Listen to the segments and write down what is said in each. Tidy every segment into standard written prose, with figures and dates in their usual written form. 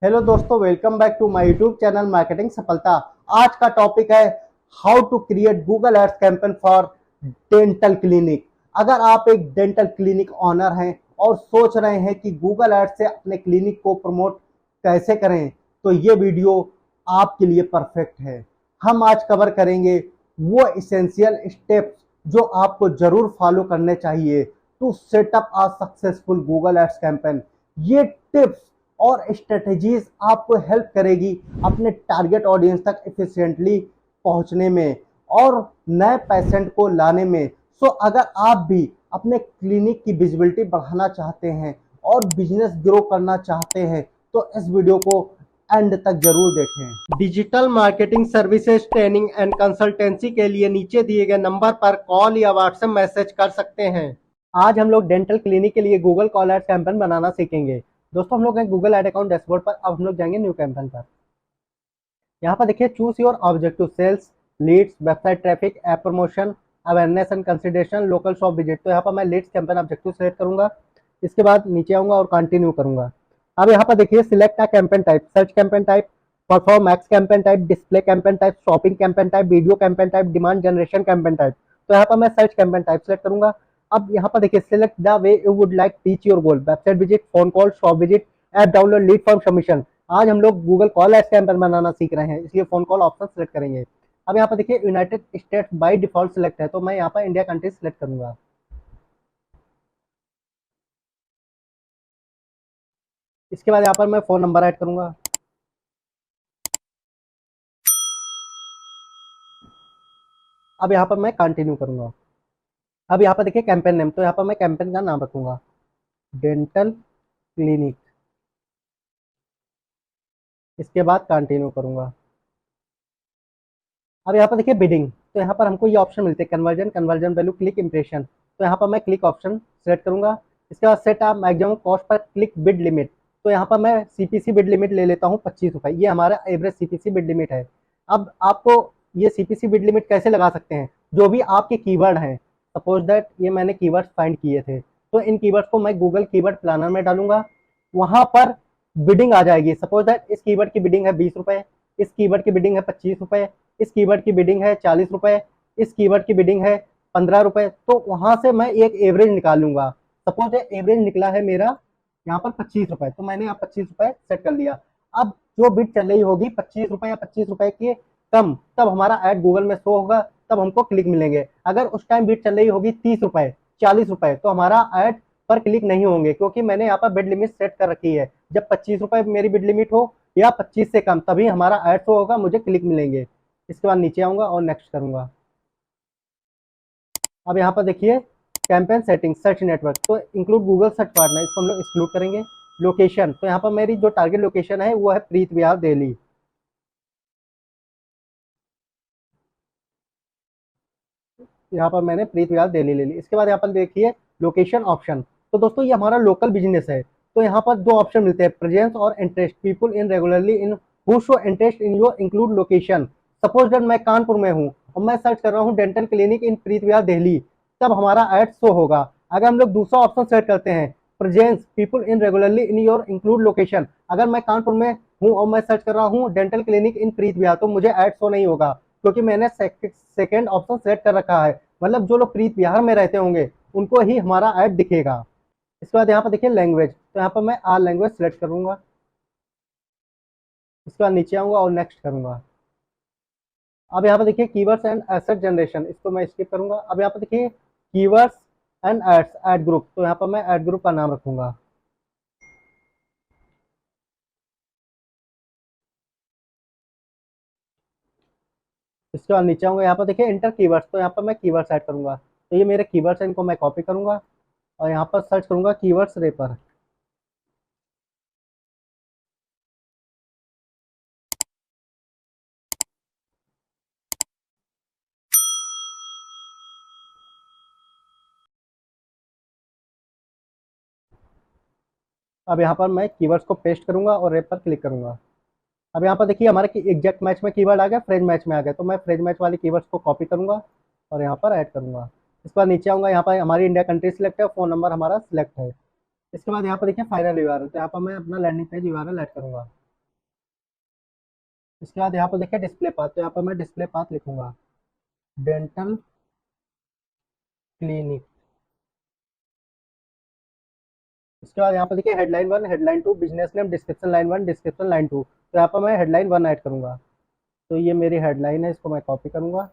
Hello दोस्तों, welcome back to my YouTube channel marketing Safalta. आज का टॉपिक है how to create Google ads campaign for dental clinic. अगर आप एक डेंटल क्लिनिक ऑनर हैं और सोच रहे हैं कि गूगल एड्स से अपने क्लिनिक को प्रमोट कैसे करें, तो ये वीडियो आपके लिए परफेक्ट है। हम आज कवर करेंगे वो इसेंशियल स्टेप्स जो आपको जरूर फॉलो करने चाहिए to set up a successful Google ads campaign. ये टिप्स और स्ट्रेटजीज आपको हेल्प करेगी अपने टारगेट ऑडियंस तक एफिशिएंटली पहुंचने में और नए पेशेंट को लाने में। सो अगर आप भी अपने क्लिनिक की विजिबिलिटी बढ़ाना चाहते हैं और बिजनेस ग्रो करना चाहते हैं तो इस वीडियो को एंड तक जरूर देखें। Digital marketing services training and consultancy के लिए नीचे दिए गए नंबर पर कॉल या व्हाट्सएप मैसेज कर सकते हैं। आज हम लोग डेंटल क्लिनिक के लिए गूगल कॉल एड कैंपेन बनाना सीखेंगे। दोस्तों, हम लोग हैं गूगल एड अकाउंट डैशबोर्ड पर। अब हम लोग जाएंगे न्यू कैंपेन पर। यहाँ पर देखिए choose your objective: sales, leads, website traffic, app promotion, awareness and consideration, local shop visit. तो यहाँ पर मैं लीड्स कैंपेन ऑब्जेक्टिव सेलेक्ट करूंगा। इसके बाद नीचे आऊंगा और कंटिन्यू करूंगा। अब यहाँ पर देखिए select a campaign type: search campaign type, perform max campaign type, display campaign type, shopping campaign type, video campaign type, demand generation campaign type. तो यहाँ पर मैं सर्च कैंपेन टाइप सेलेक्ट करूंगा। अब यहाँ पर देखिए select the way you would like reach your goal: website visit, phone call, shop visit, app download, lead form submission. आज हम लोग गूगल कॉल एड्स कैंपेन बनाना सीख रहे हैं, इसलिए फोन कॉल ऑप्शन सेलेक्ट करेंगे। अब यहाँ पर देखिए United states by default select है, तो मैं यहाँ पर इंडिया कंट्री सेलेक्ट करूंगा। इसके बाद यहाँ पर मैं फोन नंबर ऐड करूंगा। अब यहाँ पर मैं कंटिन्यू करूंगा। अब यहाँ पर देखिए कैंपेन नेम, तो यहाँ पर मैं कैंपेन का नाम रखूंगा डेंटल क्लिनिक। इसके बाद कंटिन्यू करूंगा। अब यहाँ पर देखिए बिडिंग, तो यहाँ पर हमको ये ऑप्शन मिलते हैं: conversion, conversion value, click impression. तो यहाँ पर मैं क्लिक ऑप्शन सेलेक्ट करूंगा। इसके बाद set up maximum cost per click bid limit. तो यहाँ पर मैं सीपीसी बिड लिमिट ले लेता हूँ 25 रुपये। ये हमारा एवरेज सीपीसी बिड लिमिट है। अब आपको ये सीपीसी बिड लिमिट कैसे लगा सकते हैं? जो भी आपके कीवर्ड हैं, सपोज दैट ये मैंने कीवर्ड फाइंड किए थे, तो इन कीवर्ड को मैं गूगल कीवर्ड प्लानर में डालूंगा। वहां पर बिडिंग आ जाएगी। सपोज दैट इस कीवर्ड की बिडिंग है 20 रुपए, इस कीवर्ड की बिडिंग है 25 रुपए, इस कीवर्ड की बिडिंग है 40 रुपए, इस कीवर्ड की बिडिंग है 15 रुपए। तो वहां से मैं एक एवरेज निकाल लूंगा। सपोज एवरेज निकला है मेरा यहाँ पर 25 रुपए, तो मैंने यहाँ 25 रुपए सेट कर लिया। अब जो बिड चल रही होगी 25 रुपए या 25 रुपए के कम, तब हमारा ऐड गूगल में शो होगा, तब हमको क्लिक मिलेंगे। अगर उस टाइम बिड चल रही होगी 30 रुपए, 40 रुपए, तो हमारा ऐड पर क्लिक नहीं होंगे, क्योंकि मैंने यहाँ पर बिड लिमिट सेट कर रखी है। जब 25 रुपए मेरी बिड लिमिट हो या 25 से कम, तभी हमारा ऐड शो होगा, मुझे क्लिक मिलेंगे। इसके बाद नीचे आऊंगा और नेक्स्ट करूंगा। अब यहाँ पर देखिए कैंपेन सेटिंग, सर्च नेटवर्क, तो इंक्लूड गूगल सर्च पार्टनर, इसको हम लोग एक्सक्लूड करेंगे। लोकेशन, तो यहाँ पर मेरी जो टारगेट लोकेशन है वो है प्रीत विहार दिल्ली। यहाँ पर मैंने प्रीत विहार दिल्ली ले ली। इसके बाद यहाँ पर देखिए लोकेशन ऑप्शन। तो दोस्तों ये हमारा लोकल बिजनेस है, तो यहाँ पर दो ऑप्शन मिलते हैं: प्रेजेंस और interest, people in regularly in who show interest in your include location. Suppose that मैं कानपुर में हूँ और मैं सर्च कर रहा हूँ डेंटल क्लिनिक इन प्रीत विहार दिल्ली, तब हमारा एड शो होगा। अगर हम लोग दूसरा ऑप्शन सेलेक्ट करते हैं, presence people in regularly in your include location, अगर मैं कानपुर में हूँ और मैं सर्च कर रहा हूँ डेंटल क्लिनिक इन प्रीत विहार, तो मुझे एड शो नहीं होगा, क्योंकि मैंने सेकेंड ऑप्शन सेलेक्ट कर रखा है। मतलब जो लोग प्रीत विहार में रहते होंगे उनको ही हमारा ऐड दिखेगा। इसके बाद यहाँ पर देखिए लैंग्वेज, तो यहाँ पर मैं आल लैंग्वेज सेलेक्ट करूंगा। इसके बाद नीचे आऊंगा और नेक्स्ट करूंगा। अब यहाँ पर देखिए कीवर्ड्स एंड एसेट जनरेशन, इसको मैं स्किप करूंगा। अब यहाँ पर देखिए keywords and ads, ad group, तो यहाँ पर मैं एड ग्रुप का नाम रखूंगा। इसके बाद नीचे आऊंगा, यहाँ पर देखिए इंटर कीवर्ड्स, तो यहाँ पर मैं कीवर्ड्स ऐड करूंगा। तो ये मेरे कीवर्ड्स हैं, इनको मैं कॉपी करूंगा और यहाँ पर सर्च करूंगा कीवर्ड्स रेपर। अब यहाँ पर मैं कीवर्ड्स को पेस्ट करूंगा और रेप पर क्लिक करूंगा। अब यहाँ पर देखिए हमारे एग्जैक्ट मैच में कीवर्ड आ गया, फ्रेंच मैच में आ गया, तो मैं फ्रेंच मैच वाले कीवर्ड्स को कॉपी करूंगा और यहाँ पर ऐड करूंगा। इसके बाद नीचे आऊंगा, यहाँ पर हमारी इंडिया कंट्री सिलेक्ट है, फोन नंबर हमारा सिलेक्ट है। इसके बाद यहाँ पर देखिए फाइनल यूआरएल, तो यहाँ पर मैं अपना लैंडिंग पेज यूआरएल ऐड करूंगा। इसके बाद यहाँ पर देखिए डिस्प्ले पाथ, तो यहाँ पर मैं डिस्प्ले पाथ लिखूंगा डेंटल क्लिनिक। इसके बाद यहाँ पर देखिए headline 1, headline 2, business name, description line 1, description line 2। तो यहाँ पर मैं हेडलाइन 1 ऐड करूंगा। तो ये मेरी हेडलाइन है, इसको मैं कॉपी करूंगा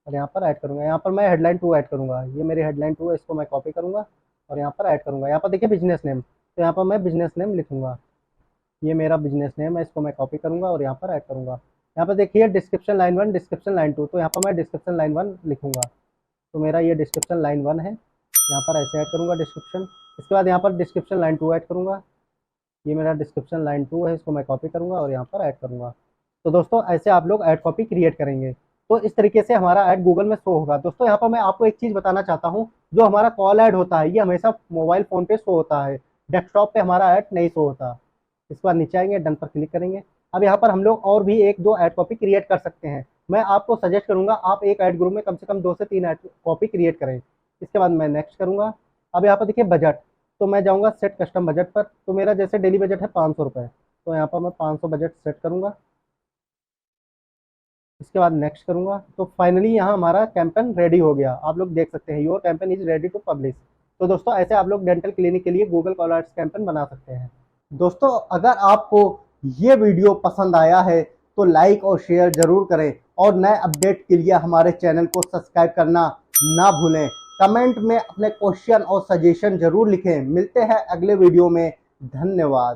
और यहाँ पर ऐड करूंगा। यहाँ पर मैं हेडलाइन 2 ऐड करूंगा, ये मेरी हेडलाइन 2 है, इसको मैं कॉपी करूंगा और यहाँ पर ऐड करूंगा। यहाँ पर देखिए बिजनेस नेम, तो यहाँ पर मैं बिजनेस नेम लिखूंगा, ये मेरा बिजनेस नेम है, इसको मैं कॉपी करूंगा और यहाँ पर ऐड करूंगा। यहाँ पर देखिए डिस्क्रिप्शन लाइन 1, डिस्क्रिप्शन लाइन 2, तो यहाँ पर मैं डिस्क्रिप्शन लाइन 1 लिखूंगा। तो मेरा ये डिस्क्रिप्शन लाइन 1 है, यहाँ पर ऐसे ऐड करूंगा डिस्क्रिप्शन। इसके बाद यहाँ पर डिस्क्रिप्शन लाइन 2 ऐड करूंगा, ये मेरा डिस्क्रिप्शन लाइन 2 है, इसको मैं कॉपी करूंगा और यहाँ पर ऐड करूंगा। तो दोस्तों ऐसे आप लोग ऐड कॉपी क्रिएट करेंगे, तो इस तरीके से हमारा ऐड गूगल में शो होगा। दोस्तों यहाँ पर मैं आपको एक चीज़ बताना चाहता हूँ, जो हमारा कॉल ऐड होता है ये हमेशा मोबाइल फ़ोन पे शो होता है, डेस्कटॉप पे हमारा ऐड नहीं शो होता। इसके बाद नीचे आएंगे, डन पर क्लिक करेंगे। अब यहाँ पर हम लोग और भी 1-2 ऐड कॉपी क्रिएट कर सकते हैं। मैं आपको सजेस्ट करूंगा आप एक ऐड ग्रुप में कम से कम 2 से 3 ऐड कॉपी क्रिएट करें। इसके बाद मैं नेक्स्ट करूंगा। अब यहाँ पर देखिए बजट, तो मैं जाऊंगा सेट कस्टम बजट पर। तो मेरा जैसे डेली बजट है 500 रुपये, तो यहाँ पर मैं 500 बजट सेट करूंगा। इसके बाद नेक्स्ट करूंगा। तो फाइनली यहाँ हमारा कैंपेन रेडी हो गया, आप लोग देख सकते हैं your campaign is ready to publish. तो दोस्तों ऐसे आप लोग डेंटल क्लिनिक के लिए गूगल कॉल एड्स कैंपेन बना सकते हैं। दोस्तों अगर आपको ये वीडियो पसंद आया है तो लाइक और शेयर जरूर करें और नए अपडेट के लिए हमारे चैनल को सब्सक्राइब करना ना भूलें। कमेंट में अपने क्वेश्चन और सजेशन जरूर लिखें। मिलते हैं अगले वीडियो में, धन्यवाद।